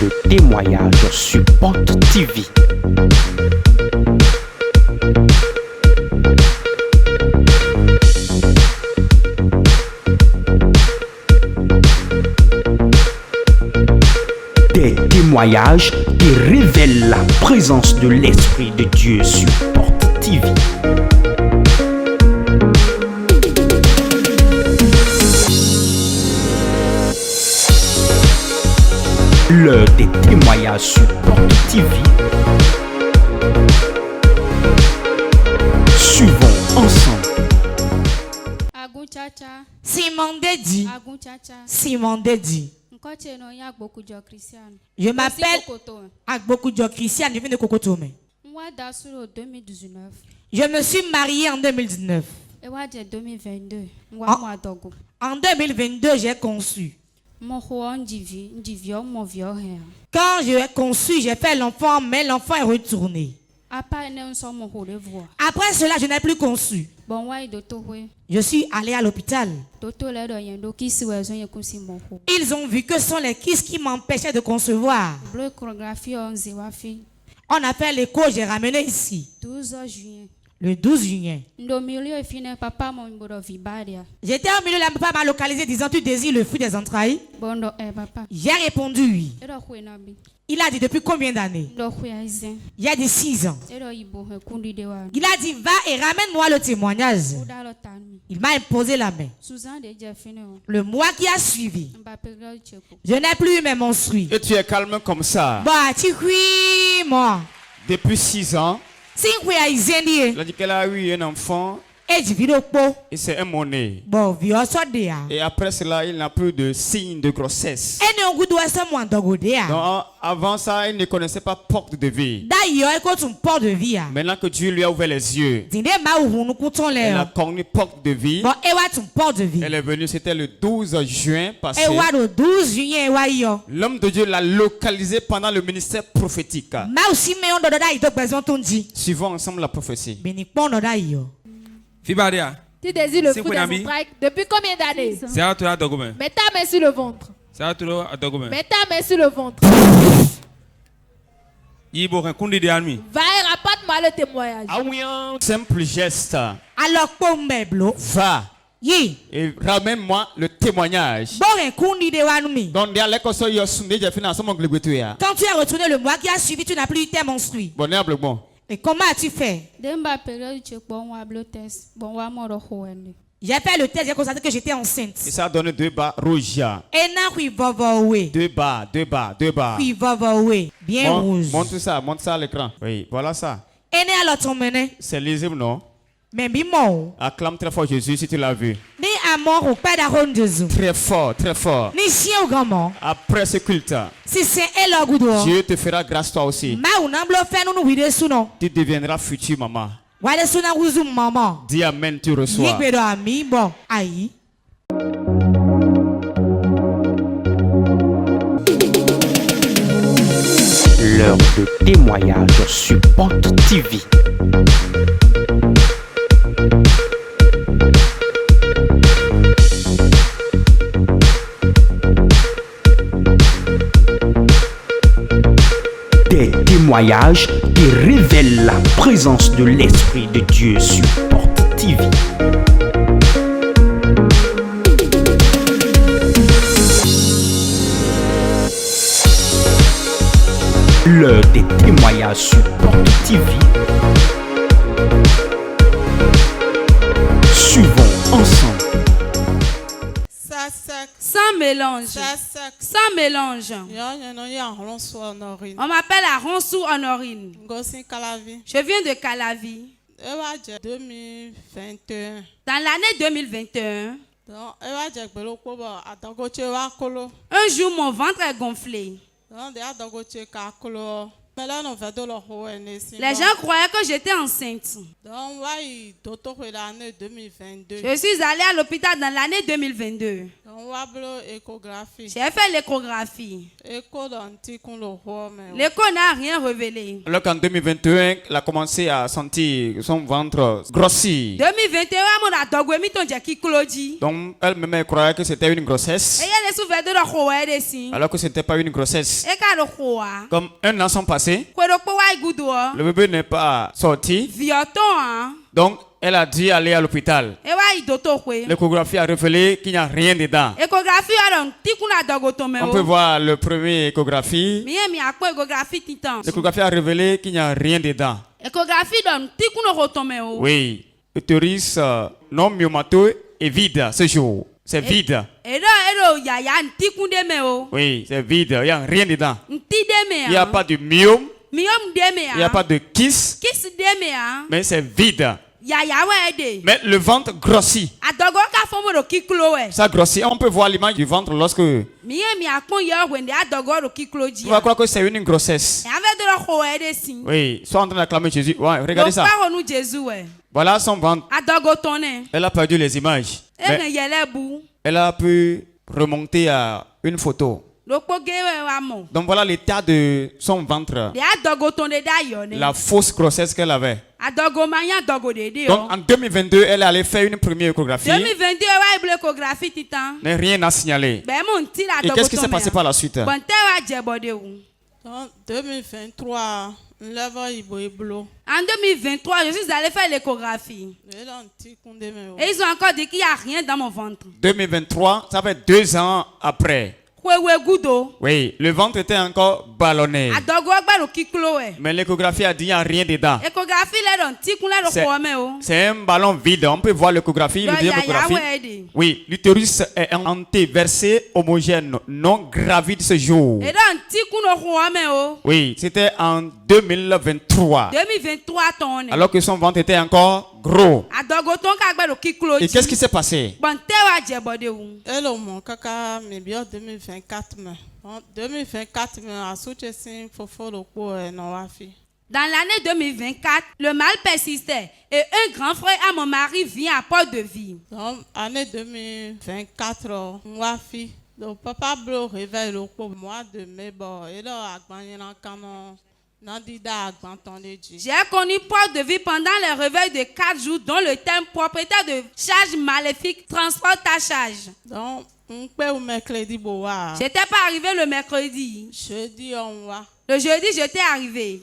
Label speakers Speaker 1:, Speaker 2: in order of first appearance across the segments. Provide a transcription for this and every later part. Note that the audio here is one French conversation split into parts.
Speaker 1: de témoignages sur Porte TV. Des témoignages qui révèlent la présence de l'Esprit de Dieu sur Porte TV. L'heure des témoignages sur Porte TV. Suivons ensemble.
Speaker 2: Simon Dedi. Simon Dedi. Je m'appelle Agbokujo Christian, je viens de Kokotome. Je me suis mariée en 2019. En 2022, j'ai conçu. Quand j'ai conçu, j'ai fait l'enfant, mais l'enfant est retourné. Après cela, je n'ai plus conçu. Je suis allée à l'hôpital. Ils ont vu que ce sont les kystes qui m'empêchaient de concevoir. On a fait l'écho, j'ai ramené ici. Le 12 juin. J'étais au milieu, la papa m'a localisé disant tu désires le fruit des entrailles. J'ai répondu oui. Il a dit depuis combien d'années? Il a dit 6 ans. Il a dit va et ramène-moi le témoignage. Il m'a imposé la main. Le mois qui a suivi, je n'ai plus eu mes menstrues.
Speaker 3: Et tu es calme comme ça.
Speaker 2: Bah, tu cries, moi.
Speaker 3: Depuis 6 ans.
Speaker 2: Il
Speaker 3: a dit qu'elle a eu un enfant.
Speaker 2: Et
Speaker 3: c'est un monnaie.
Speaker 2: Bon,
Speaker 3: et après cela, il n'a plus de signes de grossesse. Donc, avant ça, il ne connaissait pas porte de vie. Maintenant que Dieu lui a ouvert les yeux, elle a connu porte de vie. Elle est venue, c'était le 12 juin passé. L'homme de Dieu l'a localisé pendant le ministère prophétique. Suivons ensemble la prophétie.
Speaker 4: Fibaria.
Speaker 5: Tu désires le fruit des entrailles depuis combien d'années? Mets ta main sur le ventre. Mets ta main sur le ventre. Va et rapporte-moi le témoignage.
Speaker 3: Simple geste.
Speaker 2: Alors,
Speaker 3: va et ramène-moi le témoignage.
Speaker 2: Quand tu as retourné le mois qui a suivi, tu n'as plus eu tes menstrues. Et comment as-tu fait? J'ai fait le test, j'ai constaté que j'étais enceinte.
Speaker 3: Et ça a donné 2 bas rouges. 2 bas.
Speaker 2: Bien rouge.
Speaker 3: Montre ça à l'écran. Oui, voilà ça. C'est lisible, non? Acclame très fort Jésus si tu l'as vu. Très fort. Après ce culte, Dieu te fera grâce toi aussi. Tu deviendras future maman. Dis amen, tu reçois.
Speaker 1: L'heure de témoignage sur Porte TV. Des témoignages qui révèlent la présence de l'Esprit de Dieu sur Porte TV. L'heure des témoignages sur Porte TV. Suivons ensemble.
Speaker 5: Sans mélange. Sans mélange. On m'appelle Aronsou Honorine. Je viens de Calavi. Dans l'année 2021, un jour mon ventre est gonflé.
Speaker 2: Les gens croyaient que j'étais enceinte. Je suis allée à l'hôpital dans l'année 2022. J'ai fait l'échographie. L'écho n'a rien révélé.
Speaker 3: Alors qu'en 2021, elle a commencé à sentir son ventre grossir.
Speaker 2: 2021,
Speaker 3: donc elle-même croyait que c'était une grossesse. Alors que ce n'était pas une grossesse. Comme un an sont passés, le bébé n'est pas sorti. Donc elle a dû aller à l'hôpital. L'échographie a révélé qu'il n'y a rien dedans. On peut voir le premier échographie. L'échographie a révélé qu'il n'y a rien dedans. Oui, l'utérus non myomateux est vide ce jour. C'est vide. Oui, c'est vide. Il n'y a rien dedans. Il n'y a pas de myome. Il n'y a pas de kiss. Mais c'est vide. Mais le ventre grossit. Ça grossit. On peut voir l'image du ventre lorsque on va croire que c'est une grossesse. Oui, soit en train d'acclamer Jésus. Ouais, regardez ça. Voilà son ventre. Elle a perdu les images. Elle a pu remonter à une photo. Donc voilà l'état de son ventre. La fausse grossesse qu'elle avait. Donc en 2022, elle allait faire une première échographie. Mais rien n'a signalé. Et qu'est-ce qui s'est passé par la suite?
Speaker 4: En 2023, en 2023, je suis allée faire l'échographie. Et ils ont encore dit qu'il n'y a rien dans mon ventre.
Speaker 3: 2023, ça fait 2 ans après. Oui, le ventre était encore ballonné. Mais l'échographie a dit qu'il n'y a rien dedans. C'est un ballon vide. On peut voir l'échographie, le deuxième échographie. Oui, l'utérus est antéversé homogène, non gravide ce jour. Oui, c'était en 2023. Alors que son ventre était encore gros. Et qu'est-ce qui s'est passé?
Speaker 4: Dans l'année 2024, le mal persistait et un grand frère à mon mari vient à Port-de-Vie.
Speaker 6: Dans l'année 2024, moi fille, le papa bleu réveille le mois de mai et là
Speaker 4: j'ai connu Port-de-Vie pendant le réveil de 4 jours dont le thème propriétaire de charge maléfique transporte ta charge.
Speaker 6: Donc,
Speaker 4: j'étais pas arrivé le mercredi.
Speaker 6: Jeudi, on va.
Speaker 4: Le jeudi, j'étais arrivé.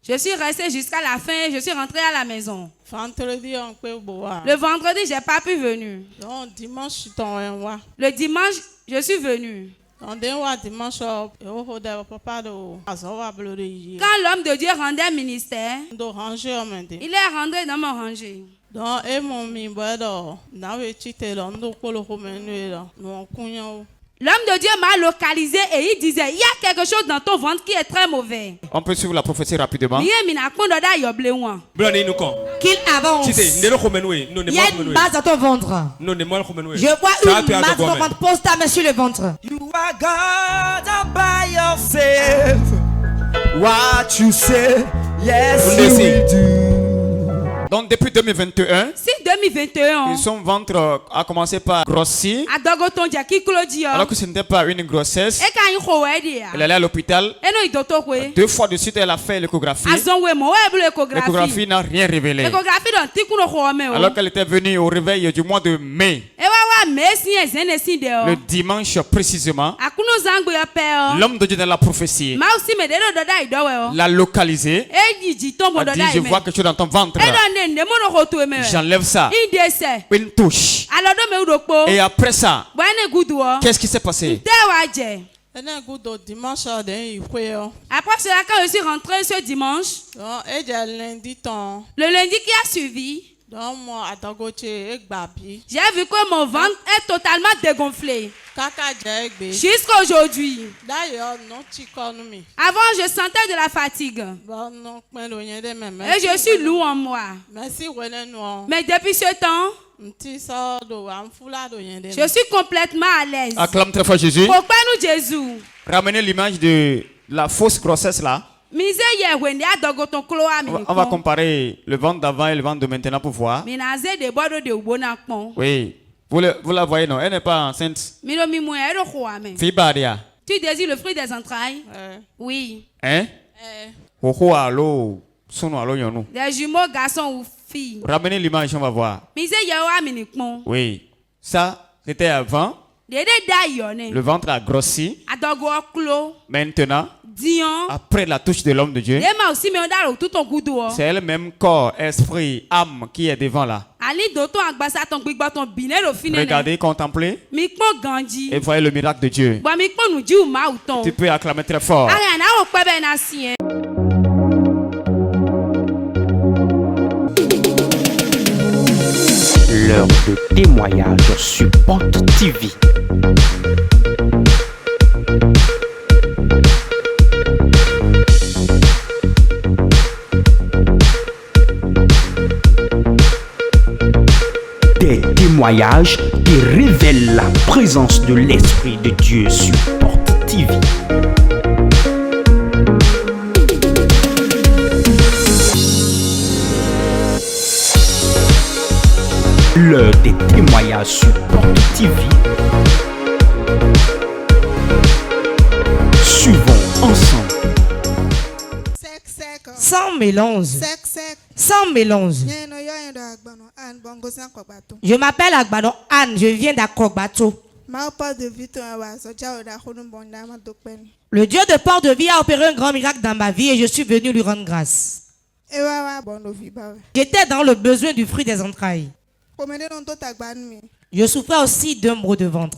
Speaker 4: Je suis restée jusqu'à la fin et je suis rentrée à la maison. Le vendredi, j'ai pas pu venir. Le dimanche, je suis venue. Quand l'homme de Dieu rendait ministère, il est rentré dans mon rangé. L'homme de Dieu m'a localisé et il disait, il y a quelque chose dans ton ventre qui est très mauvais.
Speaker 3: On peut suivre la prophétie rapidement.
Speaker 2: Qu'il avance. Il y a une masse dans ton ventre. Je vois une masse dans ton ventre. Pose ta main sur le ventre.
Speaker 1: You are God all by yourself. What you say, yes you will do.
Speaker 3: Donc depuis 2021, son ventre a commencé par grossir. Alors que ce n'était pas une grossesse. Elle allait à l'hôpital. 2 fois de suite, elle a fait l'échographie. L'échographie n'a rien révélé. Alors qu'elle était venue au réveil du mois de mai. Le dimanche précisément, l'homme de Dieu dans la prophétie l'a localisé. A dit, je vois quelque chose dans ton ventre. J'enlève ça. Une touche. Et après ça, qu'est-ce qui s'est passé?
Speaker 4: Après cela, quand je suis rentrée ce dimanche, le lundi qui a suivi, j'ai vu que mon ventre est totalement dégonflé. Jusqu'à aujourd'hui. Avant, je sentais de la fatigue. Et je suis lourd en moi. Mais depuis ce temps, Je suis complètement à l'aise.
Speaker 3: Acclame très fort Jésus.
Speaker 4: Pourquoi nous Jésus?
Speaker 3: Ramenez l'image de la fausse grossesse là. On va comparer le ventre d'avant et le ventre de maintenant pour voir. Oui. Vous la voyez, non? Elle n'est pas enceinte. Fille Badia.
Speaker 4: Tu désires le fruit des entrailles? Oui.
Speaker 3: Hein? Des
Speaker 4: jumeaux, garçons ou filles.
Speaker 3: Ramenez l'image, on va voir. Oui. Ça, c'était avant. Le ventre a grossi. Maintenant, après la touche de l'homme de Dieu, c'est elle-même corps, esprit, âme qui est devant là. Regardez, contemplez et voyez le miracle de Dieu. Tu peux acclamer très fort.
Speaker 7: L'heure de témoignage sur Porte TV. Des témoignages qui révèlent la présence de l'Esprit de Dieu sur Porte TV. L'heure des témoignages sur Porte TV. Suivons ensemble.
Speaker 2: Sans mélange. Sans mélange. Je m'appelle Agbano Anne, je viens d'Akogbato. Le Dieu de Port-de-Vie a opéré un grand miracle dans ma vie et je suis venu lui rendre grâce. J'étais dans le besoin du fruit des entrailles. Je souffrais aussi d'un mot de ventre.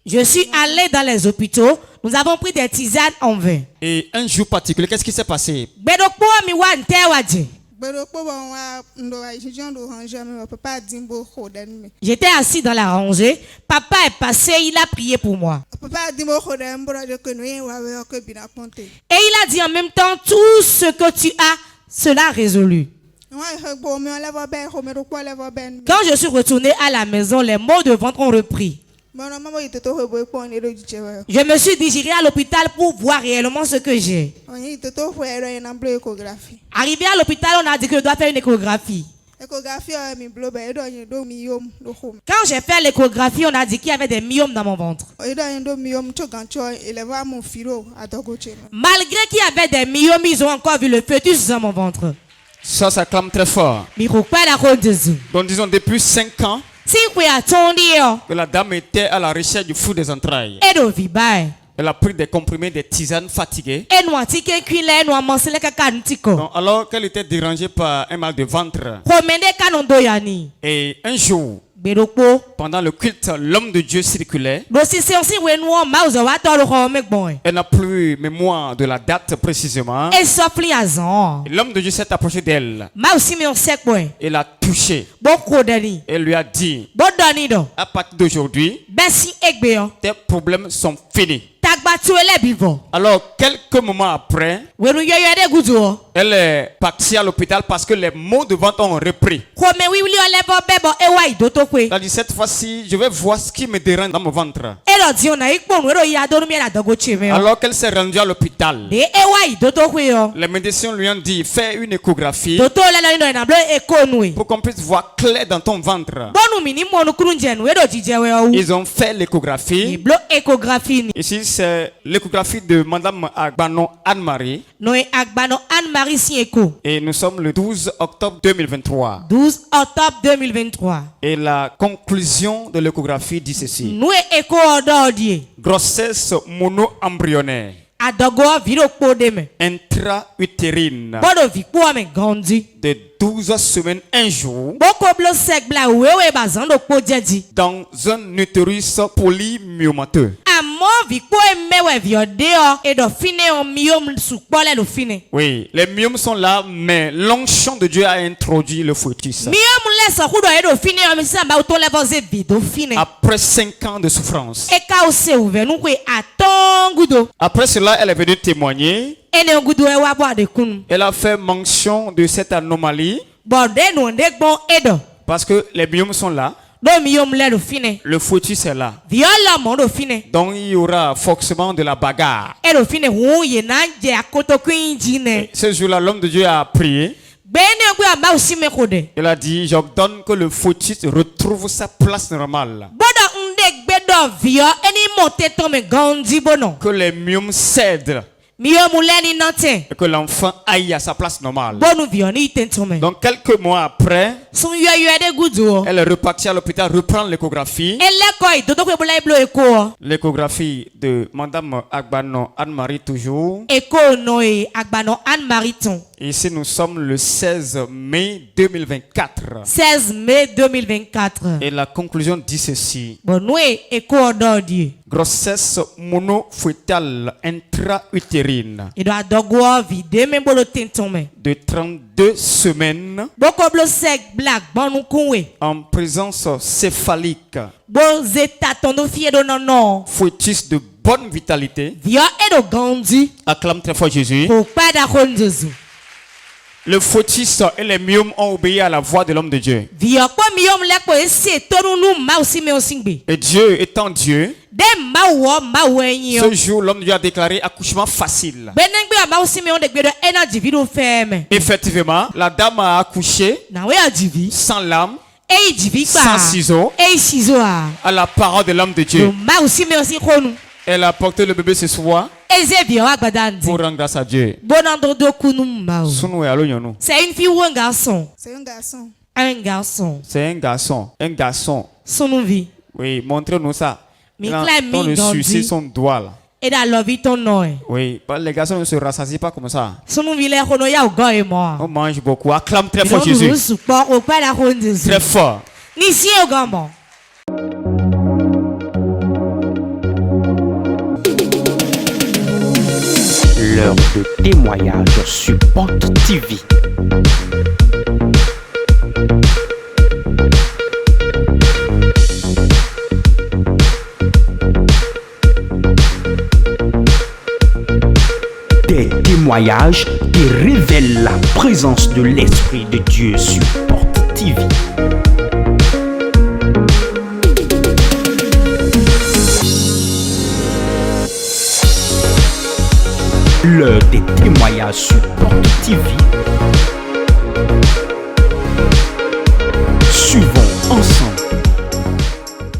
Speaker 2: Je suis allé dans les hôpitaux. Nous avons pris des tisanes en vain.
Speaker 3: Et un jour particulier, qu'est-ce qui s'est passé?
Speaker 2: J'étais assis dans la rangée. Papa est passé, il a prié pour moi. Et il a dit en même temps, tout ce que tu as, cela résolu. Quand je suis retourné à la maison, les maux de ventre ont repris. Je me suis dirigé à l'hôpital pour voir réellement ce que j'ai. Arrivé à l'hôpital, on a dit que je dois faire une échographie. Quand j'ai fait l'échographie, on a dit qu'il y avait des myomes dans mon ventre. Malgré qu'il y avait des myomes, ils ont encore vu le fœtus dans mon ventre.
Speaker 3: Ça clame très fort.
Speaker 2: Donc
Speaker 3: disons depuis 5 ans que la dame était à la recherche du fruit des entrailles. Elle a pris des comprimés, des tisanes fatiguées. Donc, alors qu'elle était dérangée par un mal de ventre. Et un jour, pendant le culte, l'homme de Dieu circulait. Elle n'a plus mémoire de la date précisément. Et l'homme de Dieu s'est approché d'elle. Il l'a touché. Et lui a dit, à partir d'aujourd'hui, tes problèmes sont finis. Alors, quelques moments après, elle est partie à l'hôpital parce que les maux de ventre ont repris. Elle a dit, cette fois-ci, je vais voir ce qui me dérange dans mon ventre. Alors qu'elle s'est rendue à l'hôpital, les médecins lui ont dit, fais une échographie pour qu'on puisse voir clair dans ton ventre. Ils ont fait l'échographie. Ici, c'est l'échographie de Madame Agbano Anne-Marie. Et nous sommes le 12 octobre 2023.
Speaker 2: 12 octobre 2023.
Speaker 3: Et la conclusion de l'échographie dit ceci. Grossesse mono-embryonnaire. Intra-utérine. De 12 semaines, un jour. Dans un utérus polymyomateux. Oui, les myomes sont là, mais l'onction de Dieu a introduit le fœtus. Après 5 ans de souffrance. Après cela, elle est venue témoigner. Elle a fait mention de cette anomalie. Parce que les biomes sont là. Le fœtus est là. Donc il y aura forcément de la bagarre. Ce jour-là, l'homme de Dieu a prié. Il a dit, j'ordonne que le fœtus retrouve sa place normale. Que les myomes cèdent. Et que l'enfant aille à sa place normale. Donc quelques mois après, elle est repartie à l'hôpital reprendre l'échographie. L'échographie de Madame Agbano Anne-Marie toujours. Ici nous sommes le 16 mai 2024.
Speaker 2: 16 mai 2024.
Speaker 3: Et la conclusion dit ceci. Grossesse monofœtale intra-utérine de 32 semaines en présence céphalique, fœtus de bonne vitalité. Acclame très fort Jésus. Le fœtus et les myomes ont obéi à la voix de l'homme de Dieu. Et Dieu étant Dieu, ce jour, l'homme de Dieu a déclaré accouchement facile. Effectivement, la dame a accouché sans lame, sans ciseaux, à la parole de l'homme de Dieu. Elle a porté le bébé ce soir pour rendre grâce à Dieu.
Speaker 2: C'est une fille ou un garçon?
Speaker 8: C'est un garçon.
Speaker 2: Un garçon.
Speaker 3: C'est un garçon. Un garçon. Oui, montrez-nous ça. On le sucer son doigt là. Oui, les garçons ne se rassasient pas comme ça. On mange beaucoup. Acclame très fort Jésus. Très fort.
Speaker 7: L'heure de témoignage sur Porte TV. Des témoignages qui révèlent la présence de l'Esprit de Dieu sur Porte TV. L'heure des témoignages sur Porte TV.